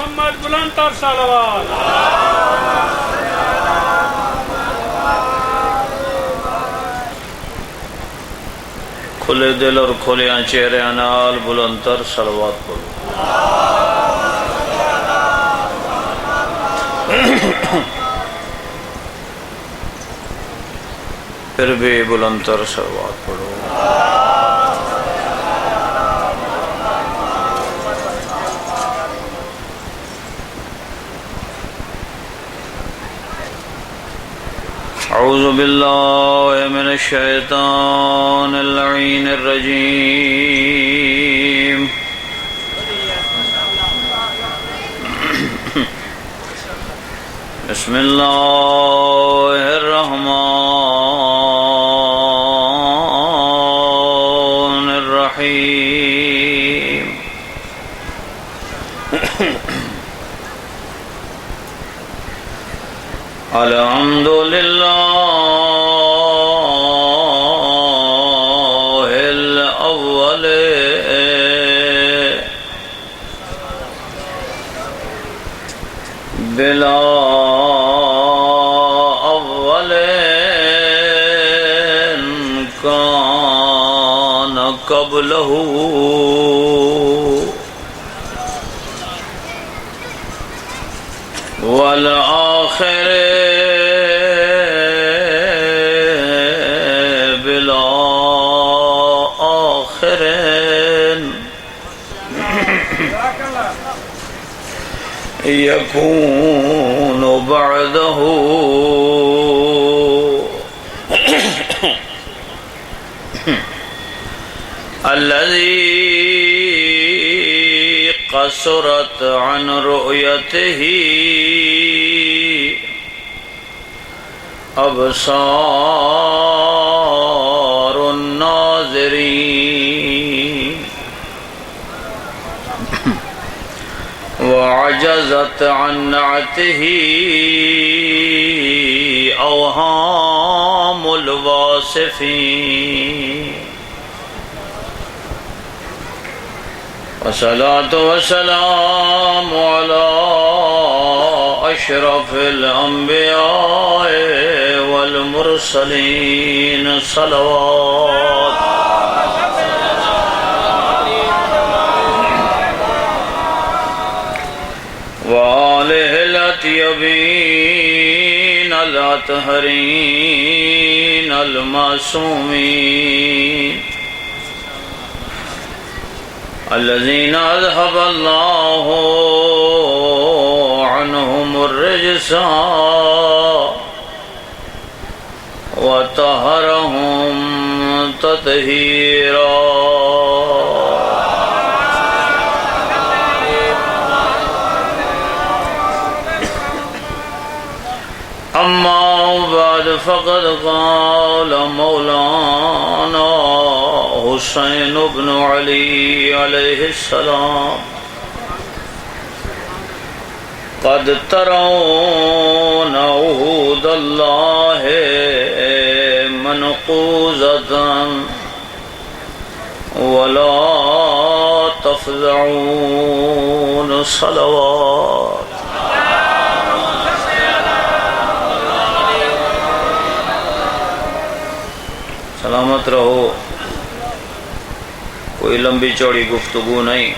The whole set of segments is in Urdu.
محمد بلند تر صلوات کھلے دل اور کھلیاں چہرے نال بلند تر صلوات پڑھو پھر بھی بلند تر صلوات پڑھو اعوذ باللہ من الشیطان اللعین الرجیم بسم اللہ الرحمن الرحیم الحمد للہ الاول بلا اول کان قبلہ والآخر بلا آخر یکون بعدہ الذی قصرت عن رؤیتہ ابصار الناظرین وعجزت عن نعتہ اوہام الواصفین والصلاة والسلام على أشرف الأنبياء والمرسلين صلوات وآله الأطيبين الأطهرين المعصومين الذين أذهب الله عنهم الرجس وطهرهم تطهيرا أما بعد فقد قال مولانا حسین بن علی علیہ السلام قد ترون عہود اللہ منقوضة ولا تفزعون صلوات سلامت رہو کوئی لمبی چوڑی گفتگو نہیں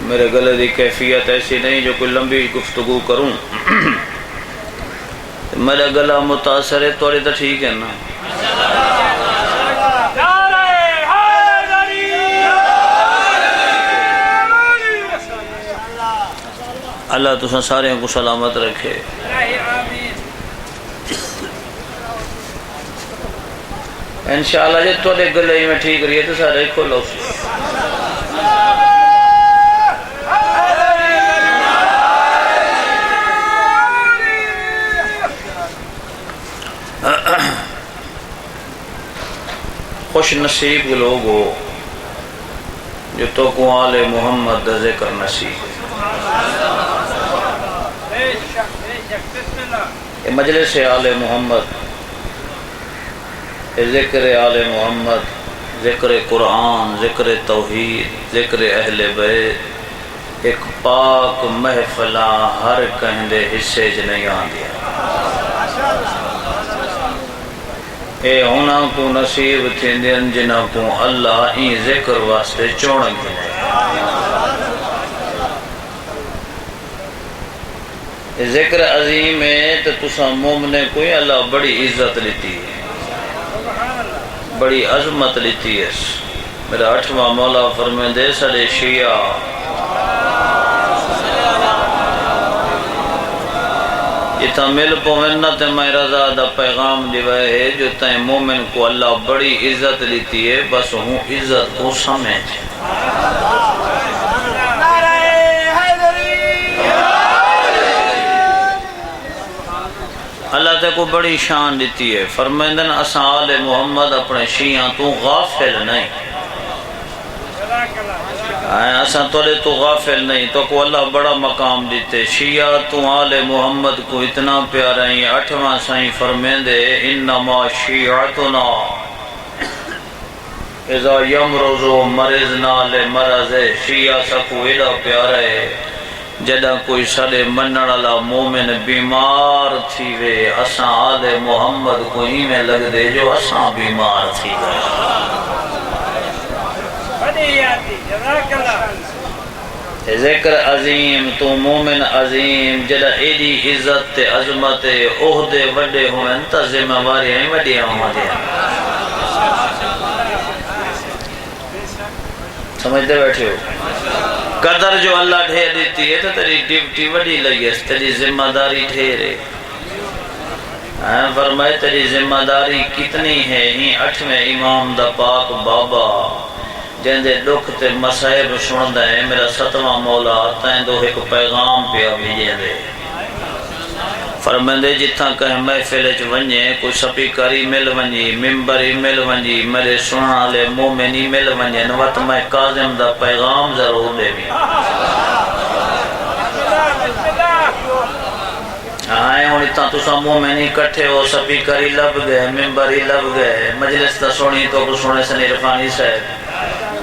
میرے گلے دی کیفیت ایسی نہیں جو کوئی لمبی گفتگو کروں میرا گلا متاثر ہے توڑی تو ٹھیک ہے نا اللہ تساں سارے کو سلامت رکھے انشاءاللہ جب تو ایک گلے میں ٹھیک رہی ہے تو سارے کھولو خوش نصیب لوگ ہو جو تو کو آل محمد دا ذکر نصیب یہ مجلس آل محمد ذکر آل محمد ذکر قرآن، ذکر توحید، ذکر اہل بیت، ایک پاک محفلہ ہر کہندے حصے ج نہیں آندیا۔ اے ہونا کو نصیب تھیندین جنہ کو اللہ این ذکر واسطے چوڑن گے۔ ذکر عظیم ہے تو تسا مومنے کوئی اللہ بڑی عزت لیتی ہے، بڑی عظمت لیتی ہے۔ میرا 8واں مولا فرمائے دے سڑے شیعہ جتا مل پوینت میں رضا دا پیغام دیوائے ہے جو تائیں مومن کو اللہ بڑی عزت لیتی ہے، بس ہوں عزت کو سمجھ۔ اللہ تے کو بڑی شان دیتی ہے، فرمائندن اساں آل محمد اپنے شیعہ تو غافل نہیں، اساں تولے تو غافل نہیں، تو کو اللہ بڑا مقام دیتے۔ شیعہ تو آل محمد کو اتنا پیارا ہیں، 8واں سائیں فرمیندے انما شیعتنا اذا یمرضو مرضنا لمرض، شیعہ سکو ایڈا پیارا ہے جدہ کوئی سڑے منن اللہ مومن بیمار تھی وے، اساں آل محمد کو ہی میں لگ دے جو اساں بیمار تھی وے۔ ذکر عظیم تو مومن عظیم جدہ ایڈی عزت تے عظمت عہدے وڈے ہوئے تا ذمہ واری ہیں وڈی ہوں۔ سمجھتے بیٹھے ہو؟ قدر جو اللہ ڈھیر دیتی ہے تو تیری ڈیوٹی وڈی لگی ہے، تیری ذمہ داری ڈھیر ہے۔ فرمائے تیری ذمہ داری کتنی ہے؟ ہی 8ویں امام دا پاک بابا جندے دکھ تے مسائب سندا ہے، میرا 7واں مولا تائیں دو ایک پیغام پیا بھیجے دے۔ فرمندے جتھاں کہیں محفل چ ونجے کوئی سپیکری مل ونجی، ممبری مل ونجی، میرے سنن والے مومنی مل ونجے نوت میں کاظم دا پیغام ضرور دے بھی۔ آئے ہوں اتنا تسا مومنی کٹھے ہو، سپیکری لب گئے، ممبری لب گئے، مجلس تا سنی تو کو سنے سن عرفانی صاحب،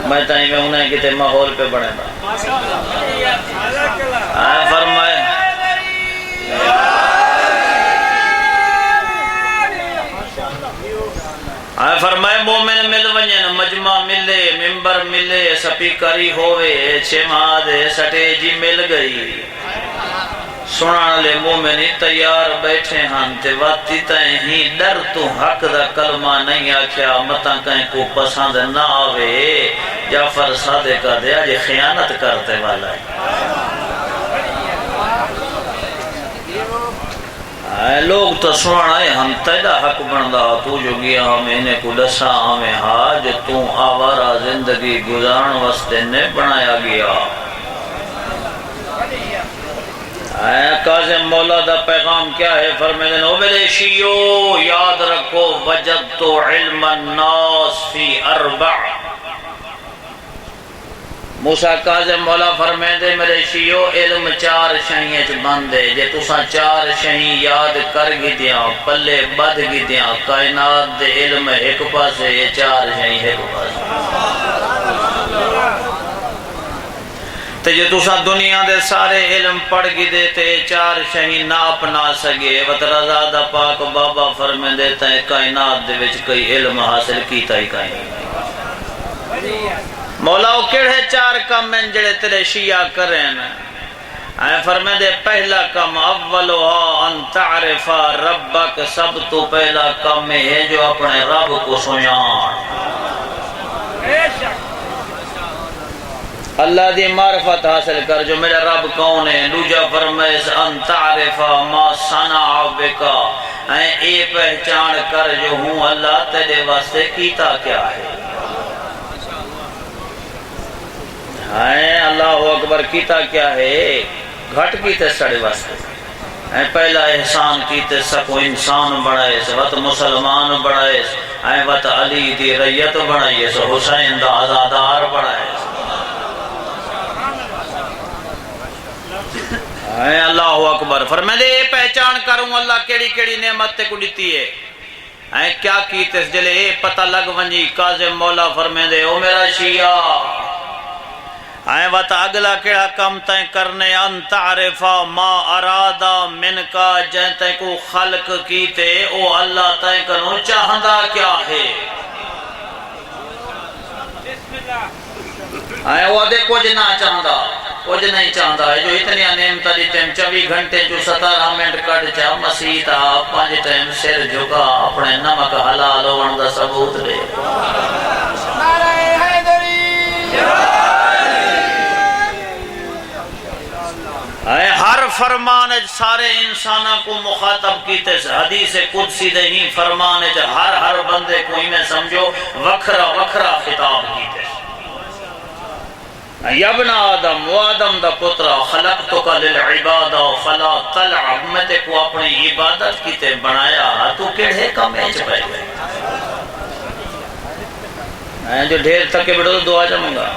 میں تائیں میں انہیں کتے ماحول پہ بڑھے دا۔ آئے فرمائے فرمائے مومن مل ونجن، مجمع ملے، ممبر ملے، سپیکری ہوئے، چھماد سٹیجی مل گئی، سنان لے مومنی تیار بیٹھے ہن تے واتی تائیں ہی ڈر تو حق دا کلمہ نہیں آکھیا متاں کہیں کو پسند نہ آوے، جعفر صادق دے آج خیانت کرتے والا ہے۔ لوگ تو سننا ہے ہم تیدا حق بندا تو جو گیا ہمیں انہیں کو دسا ہمیں ہاں جو تو آوارہ زندگی گزارن واسطے نے بنایا گیا۔ کاظم مولا دا پیغام کیا ہے؟ فرمیدن او میرے شیعو یاد رکھو وجدت علم الناس فی 4، موسیٰ کاظم مولا فرمیندے میرے شیعو علم 4 شہییں چ بندے، جے تساں 4 شہییں یاد کر گی دیاں پلے بدھ گی دیاں کائنات دے علم ایک پاسے، یہ 4 شہییں ایک پاسے۔ تے جے تساں دنیا دے سارے علم پڑھ گی دے تے 4 شہییں نہ اپنا سگے، وت رضا دا پاک بابا فرمیندے تے کائنات دے وچ کئی علم حاصل کیتا ہی کائیں۔ مولا وہ کیڑے 4 کام ہیں جڑے تیرے شیعہ کریں؟ فرمائے دے پہلا کام اولوہا ان تعرف ربک، سب تو پہلا کام ہے جو اپنے رب کو سنیان، اللہ دی معرفت حاصل کر جو میرا رب کون ہے۔ دوجا فرمائے ان تعرف ما صنع بکا، اے پہچان کر جو ہوں اللہ تیرے واسطے کیتا کیا ہے۔ اللہ اکبر، کیتا کیا ہے؟ گھٹ کیتے سڑے واسطے، پہلا احسان کیتے سکو انسان بڑھائے وقت مسلمان بڑھائے، وقت علی دی ریت بڑھائے، حسین دا آزادار بڑھائے۔ اللہ اکبر، فرمائے دے پہچان کروں اللہ کیڑی کیڑی نعمت تے کو دیتی ہے۔ کیا کیتے جلے اے پتہ لگ ونجی کاظم مولا فرمے دے او میرا شیعہ وطا اگلا کیڑا کم تائیں کرنے ان تعرفا ما ارادا من کا جن تائیں کو خلق کیتے او اللہ تائیں کنو چاہندہ کیا ہے وہ دے کچھ نہ چاہندہ کچھ نہیں چاہندہ ہے جو اتنی نعمت دیتے ہیں 24 گھنٹے جو 17 منٹ کٹ جا مسیح تا 5 ٹائم سر جھکا اپنے نمک حلال ہون دا ثبوت دے ہر فرمان سارے انسانہ کو مخاطب کیتے حدیث قدسی دے ہی فرمان ہر بندے کو ہی میں سمجھو وکھرا وکھرا خطاب کیتے یابن آدم و آدم دا پترا خلقتک للعبادہ فلا تلعب میں تے کو اپنی عبادت کیتے بنایا تو کیڑے کم ایچ پہ جو ڈھیر تک بڑھو تو دعا جمعوں گا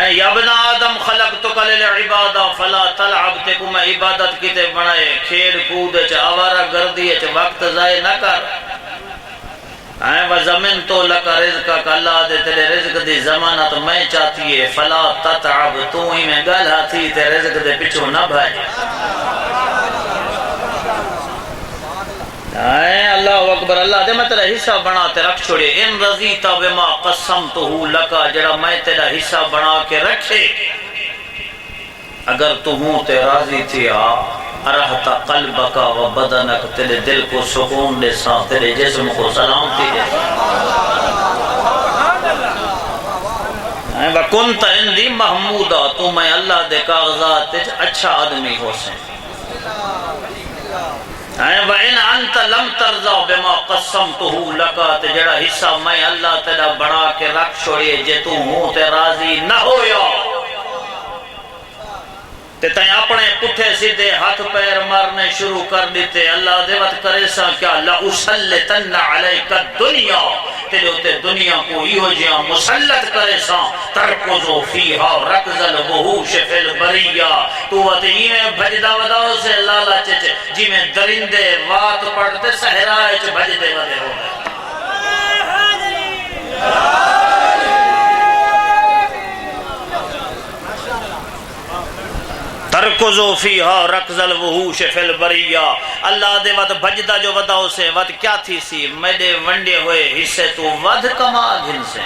یا ابن آدم خلقتک للعبادہ فلا تلعب تے کو میں عبادت کیتے بنائے کھیڑ کود آوارہ گردی وقت ضائع نہ کر وَزَمِن تو لَكَ رِزْقَكَ اللہ دے تیرے رزق دی ضمانت میں چاہتی ہے فلا تتعب تو ہی میں گلہ تھی تے رزق دے پچھو نہ بھائی اللہ اکبر اللہ دے میں تیرا حصہ بنا تے رکھ چھوڑے ان رضیتا بما قسمتہو لکا جڑا میں تیرا حصہ بنا کے رکھے اگر تو ہوں تے راضی تھی ارہتا قلبکا و بدنک تیرے دل کو سکون دے سا تیرے جسم کو سلامتی دے وَكُنْتَ اِنْدِي محمودہ تو میں اللہ دے کاغذات اچھا آدمی ہو سے وَإِنْ أَنْتَ لَمْ تَرْضَى بِمَا قَسَّمْتُهُ لَكَا جڑا حصہ میں اللہ تیرا بڑا کے رکھ چھوڑیے جے تو ہوں تے راضی نہ ہویا تے تائیں اپنے پٹھے سیدھے ہاتھ پیر مارنے شروع کر دیتے اللہ دیوت کرے سا کیا لَأُسَلِّتَنَّ عَلَيْكَ الدُّنْيَا تیرے ہوتے دنیا کو ایہو جہاں مسلط کرے سا ترکزو فیہا رکز الوحوش فی البریہ تو وطی میں بھجدہ وداؤ سے لالا چچے جی میں درندے وات پڑھتے سہرائے چھ بھجدے ودے ہو گئے ترکزو فیہا رکز الوحوش فی البریہ اللہ دے وقت بھجدہ جو وداؤ سے وقت کیا تھی سی میڈے ونڈے ہوئے حصے تو ود کما گھن سے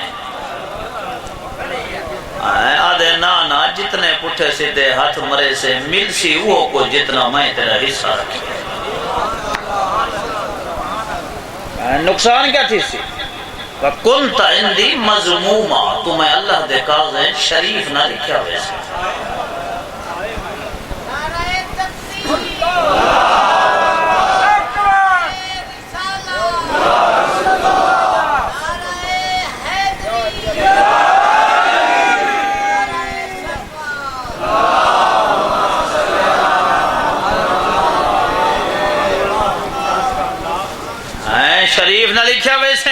آدھے نانا جتنے پٹھے سیدھے ہاتھ مرے سے مل سی وہ کو جتنا میں تیرا حصہ رکھے نقصان کیا تھی سی وَكُنْتَ اِنْدِي مَظْمُومًا تو میں اللہ دے کاغذیں شریف نہ لکھیا ویسے شریف نہ لکھیا ویسے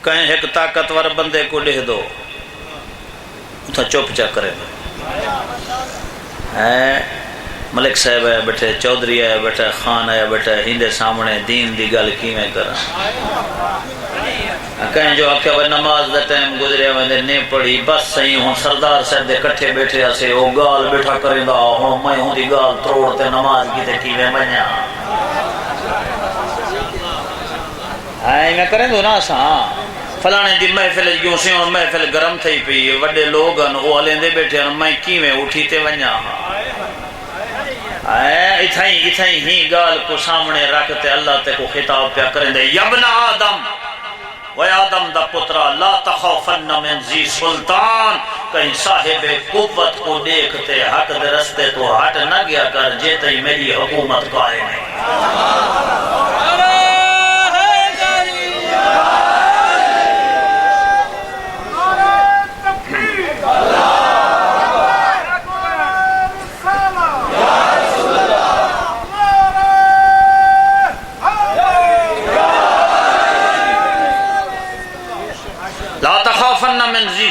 کہیں ایک طاقتور بندے کو لکھ دو تو چپ چا کرے ملک صاحب ہے بیٹھے چودھری ہے بیٹھے خان ہے بیٹھے ہندے سامنے دین دی گل کی میں کرا کہیں جو آکھے وہ نماز دا ٹائم گزرے میں نے پڑھی بس صحیح ہوں سردار صاحب دے کٹھے بیٹھے اسے وہ گال بیٹھا کریں دا ہوں میں ہوں دی گال تروڑتے نماز کی تے کی میں بنیا میں کریں دو نا سا فلانے دی محفل یوں سے اور محفل گرم تھی پی وڈے لوگ وہ علیندے بیٹھے میں کی میں اٹھی تے ونیا اتھائی ہی گال کو سامنے رکھتے اللہ تے کو خطاب پیا کریں دے یبن آدم و آدم دا پترا لا تخوفن من ذی سلطان کہیں صاحب قوت کو دیکھتے حق دے رستے تو ہٹ نہ گیا کر جیتے میری حکومت قائم ہے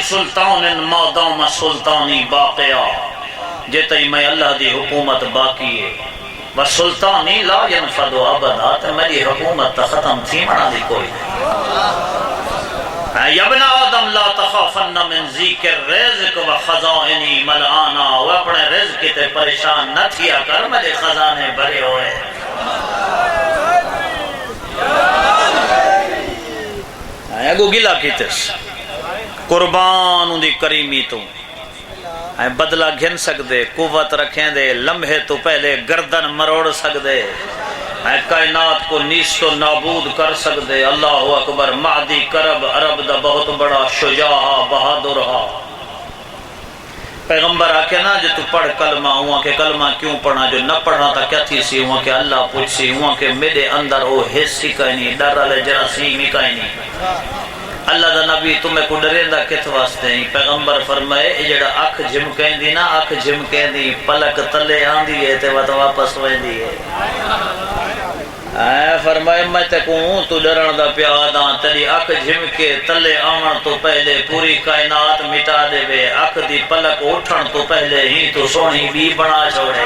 سلطان ما دام سلطانی باقیہ جیتے میں اللہ دی حکومت باقی ہے وسلطانی لا ينفد ابدا، تے میری حکومت ختم تھی منا دی کوئی یا ابن آدم لا تخافن من ذکر رزق و خزائنی ملعانا، وہ اپنے رزق تے پریشان نہ تھیا کر، میرے خزانے بھرے ہوئے۔ اگو گلا کیتس قربان دی کریمی تو بدلہ گھن سکدے، قوت رکھیں دے، لمحے تو پہلے گردن مروڑ سکدے، کائنات کو نیست و نابود کر سکدے۔ اللہ اکبر۔ مہدی کرب عرب دا بہت بڑا شجاع بہادر ہا۔ پیغمبر آکے نا جو تو پڑھ کلمہ، ہوا کہ کلمہ کیوں پڑھنا، جو نہ پڑھنا تھا کیا تھی سی، ہوا کہ اللہ پوچھ سی، ہوا کہ میرے اندر وہ حص ہی کہیں نہیں، ڈر والے جراثیم ہی کہیں نہیں۔ اللہ دا نبی تمہیں کو ڈرے دا کت واسطے ہیں؟ پیغمبر فرمائے اے جڑا اکھ جھمکیں دی نا، اکھ جھمکیں دی پلک تلے آندی ہے تے واپس ہوئیں دی ہے۔ فرمائے میں تے کہوں تو ڈرن دا پیاداں، تیری اکھ جھمکے تلے آمن تو پہلے پوری کائنات مٹا دے وے، اکھ دی پلک اٹھن تو پہلے ہی تو سونی بھی بنا چھوڑے۔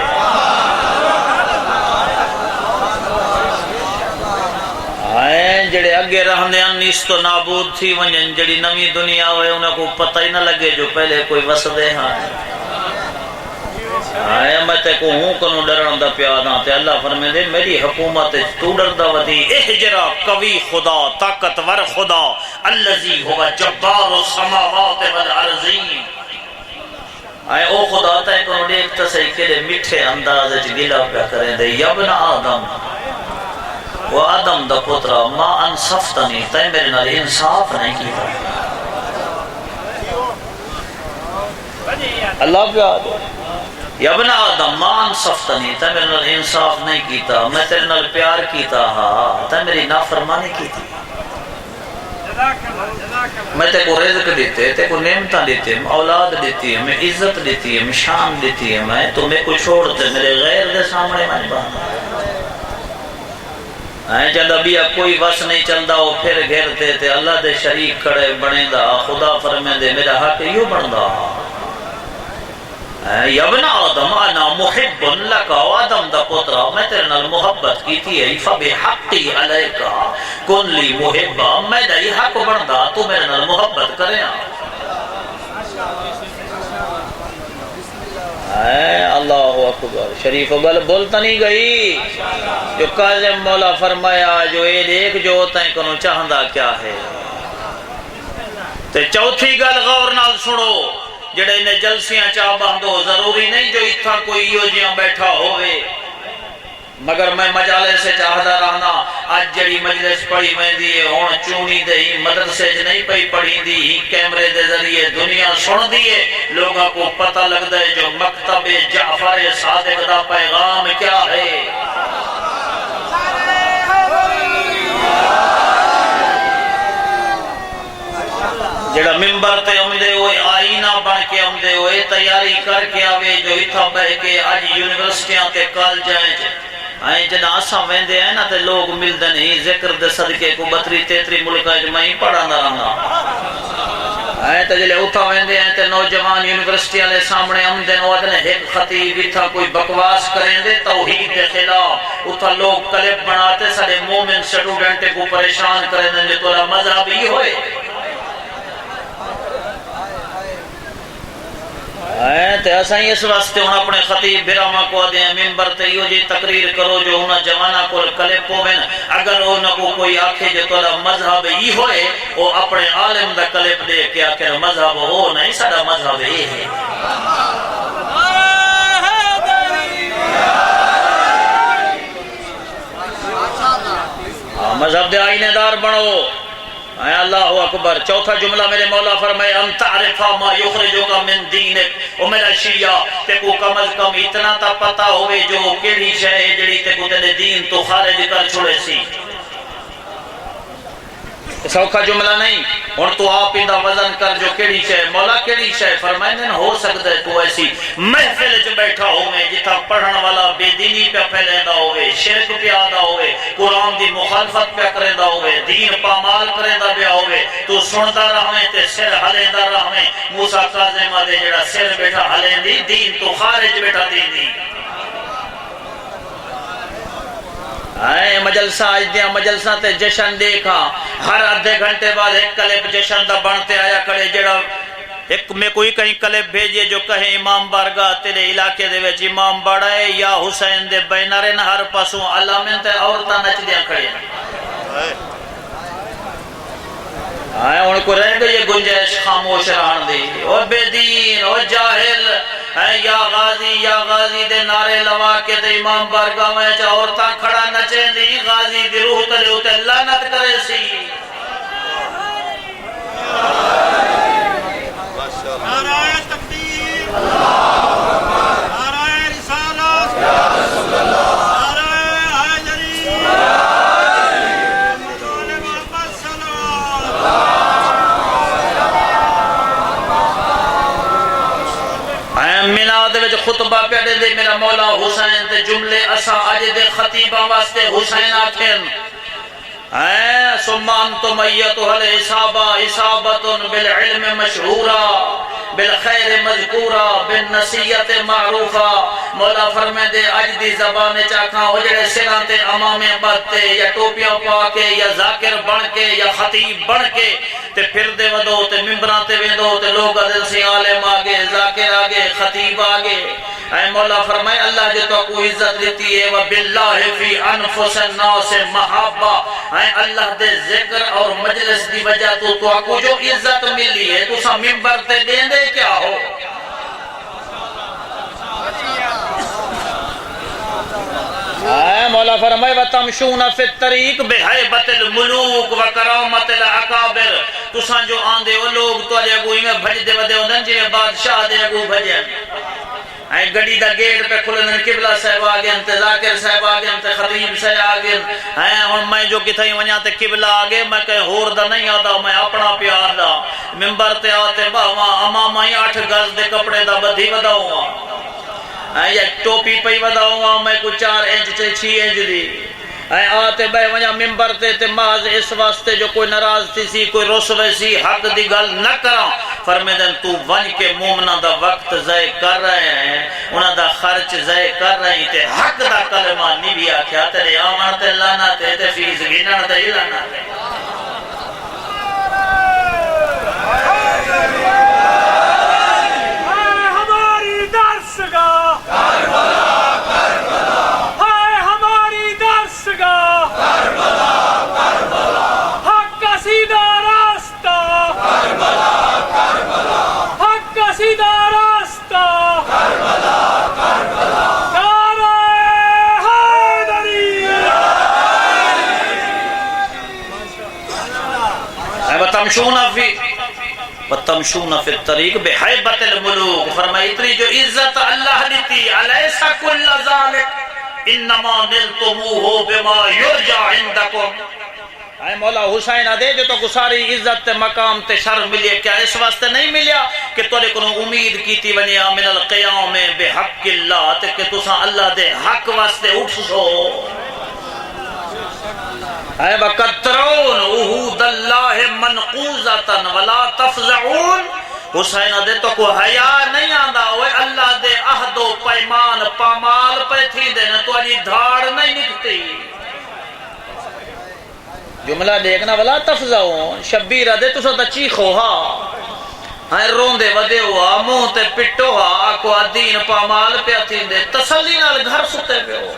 جڑے اگے رہنے نیست و نابود تھی ونجن، جڑی نوی دنیا ہوئے انہیں کو پتہ ہی نہ لگے جو پہلے کوئی وسدے ہاں۔ میں تے کو ہوں کنو ڈرن دا پیاداں، تے اللہ فرمائے دے میری حکومت تو ڈر دا ودی۔ احجرا قوی خدا، طاقتور خدا، الذی ہوا جبار السماوات والارضین۔ او خدا تے کنو دیکھتا صحیح کہ میٹھے انداز وچ گلا پیا کریں دے، یا ابن آدم وہ آدم دا پترا ما انصفتنی، تے میرے نال انصاف نہیں کیتا۔ اللہ پہ آدم یا ابن آدم ما انصفتنی، تے میرے نال انصاف نہیں کیتا، میں تیرے نال پیار کیتا ہاں، تے میری نافرمانی کیتی۔ میں تے کو رزق دیتے، تے کو نعمتاں دیتے، اولاد دیتی ہے، میں عزت دیتی ہے، میں شان دیتی ہے، میں تمہیں کو چھوڑتے میرے غیر دے سامنے میں باندھا۔ جب ابھی کوئی وس نہیں چلدا وہ پھر گھرتے تے اللہ دے شریک کھڑے بنے دا، خدا فرمے دے میرا حق یوں بندا۔ یا ابن آدم انا محب لک، آدم دا پترا میں تیرے نال محبت کیتی ہے، فبحقی علیک کن لی محبا، میں دا یہ حق بندا تو میرے نال محبت کرے۔ اللہ اکبر۔ شریف گل بولتا نہیں گئی جو کاظم مولا فرمایا جو اے دیکھ جو ہوتا ہے کنو چاہندہ کیا ہے۔ تے چوتھی گل غور نال سنو، جڑے انہیں جلسیاں چاہ باندھو، ضروری نہیں جو اتھا کوئی یو جیاں بیٹھا ہوئے، مگر میں مجالے سے چاہدہ رہنا۔ آج جڑی مجلس پڑھی میں دیئے ہون چونی دہی مدرسے جنہیں پہی پڑھی دی، کیمرے دے ذریعے دنیا سن دیئے، لوگاں کو پتہ لگ دے جو مکتب جعفر صادق دا پیغام کیا ہے۔ جڑا ممبر تے امدے ہوئے آئینہ بن کے امدے ہوئے تیاری کر کے آوے جو اتھا بہ کے آج یونیورسٹیاں تے کال جائیں جنہ آساں ویندے ہیں نا تے لوگ ملدے نہیں، ذکر دے صدقے کو 32-33 ملکہ جمعی پڑھا نہ رہنا۔ تے جلے اتھا ویندے ہیں تے نوجوان یونیورسٹی والے سامنے امدے نوادنے ایک خطیب اتھا کوئی بکواس کریں دے توحید کے خلاف، اتھا لوگ کلپ بناتے سارے مومن سٹوڈنٹ کو پریشان کریں دے جو تولا مذہب ہی ہوئے۔ تے اساں اس واسطے ہن اپنے خطیب براما کو دے منبر تے یو جی تقریر کرو جو انہاں جوانا کو کلپ ہوون، اگر انہاں کو کوئی آکھے جو تولا مذہب ہی ہوئے او اپنے عالم دا کلپ دے کے آکھے مذہب ہو نہیں، ساڈا مذہب یہ ہے۔ مذہب دے آئینے دار بنو۔ اللہ اکبر۔ چوتھا جملہ میرے مولا فرمائے ان تعرف ما یخرجک من دینک، او میرا شیعہ تے کو کم از کم اتنا تا پتہ ہوئے جو کیڑی شے جڑی تے کو تیرے دین تو خارج کر چھوڑے سی۔ سوکھا جملہ نہیں، اور تو آپ اندہ وزن کر جو کیڑی شے مولا کیڑی شے فرمائے نہیں ہو سکتا ہے تو ایسی محفل جو بیٹھا ہوئے جتا پڑھن والا بے دینی پہ پھیلیندہ ہوئے، شرک پہ آدھا ہوئے، قرآن دی مخالفت پہ کریندہ ہوئے، دین پامال کریندہ پہ ہوئے، تو سنتا رہویں تے سر حلیندہ رہویں۔ موسیٰ کاظمہ دے جڑا سر بیٹھا حلیندی دین تو خارج بیٹھا دین دی۔ مجلسہ آج دیا مجلسہ تے جشن دیکھا ہر آدھے گھنٹے بعد ایک کلپ جشن دا بنتے آیا کڑے جڑا ایک میں کوئی کہیں کلپ بھیجئے جو کہے امام بارگاہ تیرے علاقے دے ویچ امام بڑا ہے یا حسین دے بینارے نہ ہر پاسوں علامین تے عورتہ نچ دیا کھڑے ان کو رہ گئی یہ گنجائش خاموش رہن دی او بے دین او جاہل یا غازی دے نعرے لوا کے دے امام بارگاہ میں چا عورتاں کھڑا نچے دی غازی دی روح تلے ہوتے لعنت کرے سی نعرہ تکبیر نعرہ رسالت نعرہ حیدری محمد صلی مناد وچ خطبہ پیڑے دے میرا مولا حسین تے جملے اسا اج دے خطیبہ واسطے حسین آکھن ثم انتم ایتها الاسابہ اصابۃ بالعلم مشہورا بالخیر مذکورا بالنصیحت معروفا مولا فرمے دے اج دی زبان چاکھاں او جڑے سراں تے امامے بتے یا ٹوپیاں پا کے یا ذاکر بن کے یا خطیب بن کے تے پھر دے ودو تے ممبراں تے ویندو تے لوگ دل سے عالم آگے ذاکر آگے خطیب آگے اے مولا فرمائے اللہ جو تو کو عزت دیتی ہے وباللہ فی انفس الناس محابہ اے اللہ دے ذکر اور مجلس دی وجہ تو کو جو عزت ملی ہے تو سا ممبر تے دیں دے کیا ہو اے مولا فرمائے وَتَمْشُونَ فِي الطَّرِيقِ بِحَيْبَةِ الْمُلُوكِ وَكَرَامَةِ الْأَكَابِرِ تُساں جو آندے وہ لوگ تو آجے اگو میں بھج دے ودے ہوندن جی میں بادشاہ دے اگو بھجے اے گڑی دا گیٹ پہ کھلن قبلہ صاحب آگے انتے ذاکر صاحب آگے انتے خطیب صاحب آگے اور میں جو کتھائی ونیا تے قبلہ آگے میں کہیں ہور دا نہیں آدھا میں اپنا پیار دا ممبر تے آتے باہاں امام آئی 8 گز دے کپڑے دا بدھی ودا ہوا یا ٹوپی پئی ودا ہوا میں کو 4 انچ تے 6 انچ دی آتے بے ونیا ممبر تے محض اس واسطے جو کوئی ناراض تھی سی کوئی رسوے سی حق دی گل نہ کرا فرمیدن تو ون کے مومنہ دا وقت ضائع کر رہے ہیں انہاں دا خرچ ضائع کر رہے ہیں تے حق دا کلمہ نہیں بھی آکھیا تیرے آمن تے لانا تے فیس گنن تے لانا تے ہماری درسگاہ حق کا سیدھا راستہ حق کا سیدھا راستہ نعرہ حیدری وَتَمْشُونَ فِي الطَّرِيقِ بِحَيْبَةِ الْمُلُوكِ فرمائی اتنی جو عزت اللہ دیتی علیسا کل ذالک انما نلتموہ بما یرجع عندکم اے مولا حسین دے جو تو گساری عزت تے مقام تے شر ملیے کیا اس واسطے نہیں ملیا کہ تو نے کنو امید کی تھی ونیا من القیام بحق اللہ تے کہ تساں اللہ دے حق واسطے اٹھ سو اے وقت ترون اہود اللہ منقوزتا ولا تفزعون حسین دے تو کو حیا نہیں آندا اوے اللہ دے عہد و پیمان پامال پہ تھی دے نہ تو اجی دھاڑ نہیں نکتی جملہ دیکھنا ولا تفزعون شبیر دے تو سا چیخو ہاں روندے ودے ہوا منہ تے پٹو ہا آکو دین پامال پہ تھی دے تسلی نال گھر ستے پہ ہو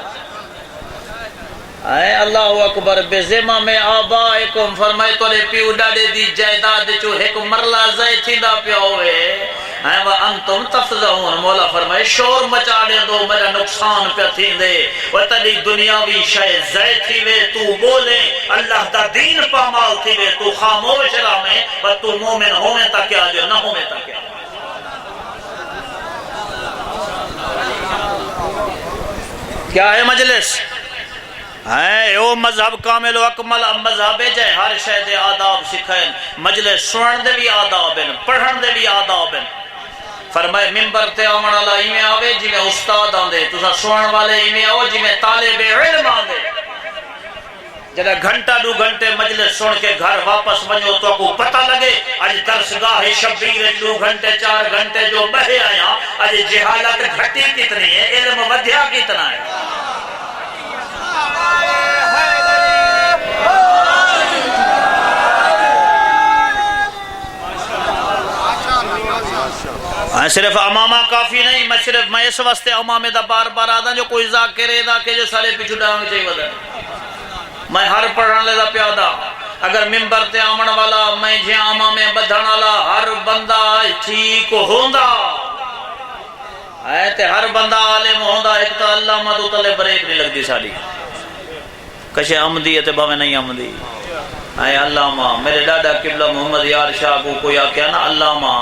اے اللہ اکبر بے زمہ میں آبائکم فرمائے تو لے پیو ڈاڑے دی جائداد چو ایک مرلہ زائے تھی دا پیا ہوئے اے وَأَنْتُمْ تَفْزَعُونَ مولا فرمائے شور مچاڑے دو میرا نقصان پہ تھی دے وَتَلِی دنیاوی شاہ زائے تھی وے تو بولے اللہ دا دین پامال تھی وے تو خاموش رامے و تو مومن ہومیں تا کیا جو نہ ہومیں تا کیا کیا ہے مجلس ہے او مذہب کامل و اکمل مذہب جائے ہر شہد آداب سکھائیں مجلس سنن دے بھی آداب ہیں پڑھن دے بھی آداب ہیں فرمائے ممبر تے آمن اللہ ہی میں آوے جی میں استاد آندے تو سنن والے ہی میں آو جی میں طالب علم آندے جدہ گھنٹہ 2 گھنٹے مجلس سن کے گھر واپس ونجو تو کو پتہ لگے آج درسگاہ شبیر 2 گھنٹے 4 گھنٹے جو بہے آیا آج جہالت گھٹی کتنی ہے علم ودھیا کتنا ہے صرف امامہ کافی نہیں، میں اس واسطے امامے دا بار بار آدھا جو کوئی ذاکر دا کہ جو سارے پیچھو ڈانگ چاہیے ودا میں ہر پڑھن لے دا پیادا اگر ممبر تے آمن والا میں جی امامے بدھن والا ہر بندہ ٹھیک ہوندا تے ہر بندہ عالم ہوندا ایک تا اللہ مدو تلے بریک نہیں لگتی ساری کشے عمدی ہے تے باوے نہیں عمدی علامہ میرے ڈاڈا قبلہ محمد یار شاہ کو کوئی آکیا نا علامہ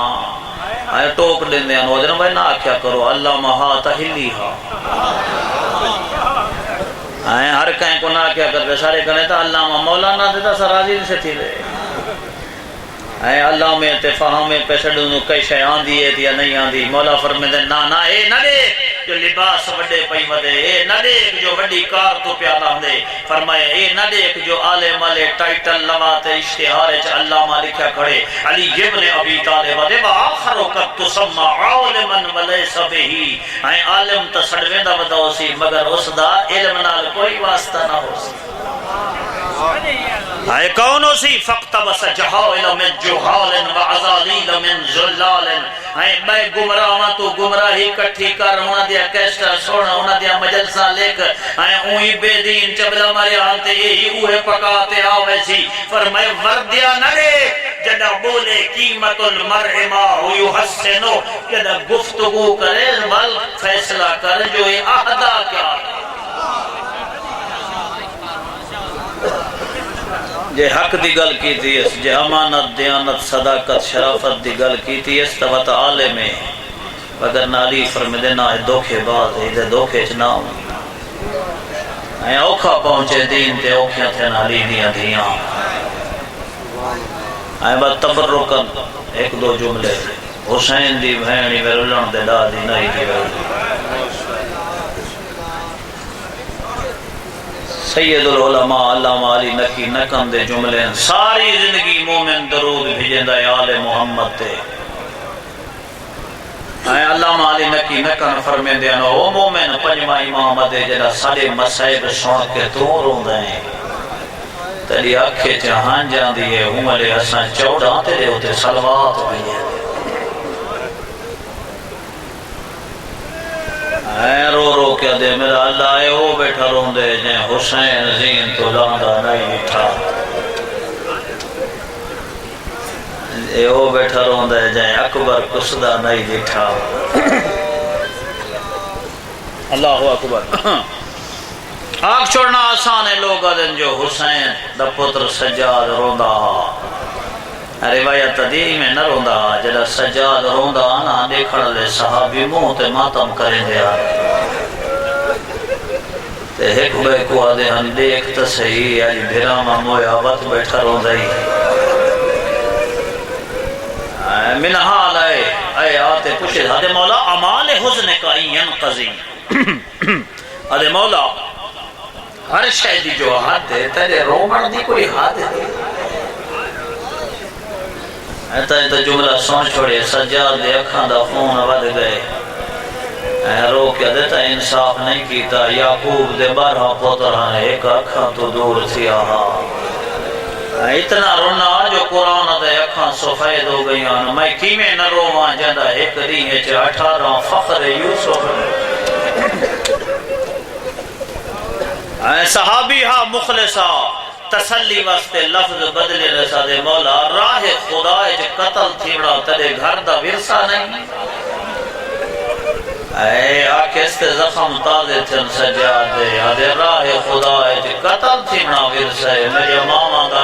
ٹوک دیں دیں انہوں بھائی نہ آکیا کرو علامہ ہاں تحلی ہاں ہر کہیں کو نہ آکیا کرتے سارے کہنے تھا علامہ مولانا دیتا سرازی سے تھی دے اللہ میں اتفاہم پیسے ڈونو کئی شے آندھی ہے یا نہیں آندھی مولا فرمے دے نا اے نہ دے جو لباس وڈے پئی ودے اے نہ دیکھ جو وڈی کار تو پیالا ہندے فرمایا اے نہ دیکھ جو آلے مالے ٹائٹل لواتے اشتہار چ علامہ لکھا کھڑے علی ابن ابی طالب ودے آخر وقت تسمع عالما ولیس بہی عالم تا سڑویندا ودا سی مگر اس دا علم نال کوئی واسطہ نہ ہو سی کون ہو سی فقتبس جہال من جہال وعزالیل من زلال میں گمراہ تو گمراہی کٹھی کر ہونا دیا کیسٹر سونا ہونا دیا مجلسہ لے کر اوہی بے دین چبلا مارے آنتے یہی اوہے پکاتے آوے سی فرمائے وردیا نہ دے جدہ بولے قیمت المرء ما یحسنو جدہ گفتگو کرے بل فیصلہ کر جو یہ عہدہ کیا جے حق دی گل کی تھی اس جے امانت دیانت صداقت شرافت دی گل کی تھی اس توت عالم میں اگر نالی فرم دینا ہے دھوکے باز ہے دے دھوکے چنا ہوں اوکھا پہنچے دین تے اوکھیاں تھے نالی دیاں دیاں بات تبرکن ایک دو جملے حسین دی بھینی ویرولن دے دا دی نہیں دی ویرولن سید العلماء علامہ علی نکی نکم دے جملے ساری زندگی مومن درود بھیجندہ آل محمد تے علامہ علی نکی نکم فرمین دے او مومن پنجمہ امام دے جڑا سارے مسائب سن کے تو روندے ہیں تیری اکھے چہان جان دیئے عمر حسن چوڑا تیرے ہوتے صلوات بھیجے رو رو کیا دے میرا اللہ اے ہو بیٹھا رون دے جائیں حسین زین تو لاندہ نہیں اٹھا اے ہو بیٹھا رون دے جائیں اکبر کسدہ نہیں اٹھا اللہ اکبر آگ چھوڑنا آسان ہے لوگ آدھن جو حسین دا پتر سجاد روندہ روایت دی میں نہ روندا جڑا سجاد روندا نا دیکھن لے صحابی منہ تے ماتم کریں دے تے ایک بے کو آدھے ہن دیکھ تے صحیح آج بھراما مویا وقت بیٹھا روندا ہی من حال اے آتے پوچھے آدھے مولا امال حزن کا ینقضی آدھے مولا ہر شاید جو حد ہے تیرے رومن دی کوئی حد ہے ایتا جملہ سون چھوڑے سجاد دے اکھاں دا خون ود گئے رو کیا دیتا انصاف نہیں کیتا یعقوب دے بارہ پتران ایک اکھاں تو دور تھی آہا اتنا رونا جو قرآن دے اکھاں سفید ہو گئی آن میں کیمیں نہ روان جندہ ایک دیئے چا 18 فخر یوسف صحابی ہاں مخلصہ تسلی واسطے لفظ بدلے رسا دے مولا راہ خدا جو قتل تھیڑا تیرے گھر دا ورثہ نہیں اے آکست زخم تازے تھن سجاد دے آدھے راہ خدا جو قتل تھیڑا ورثہ ہے میرے ماما دا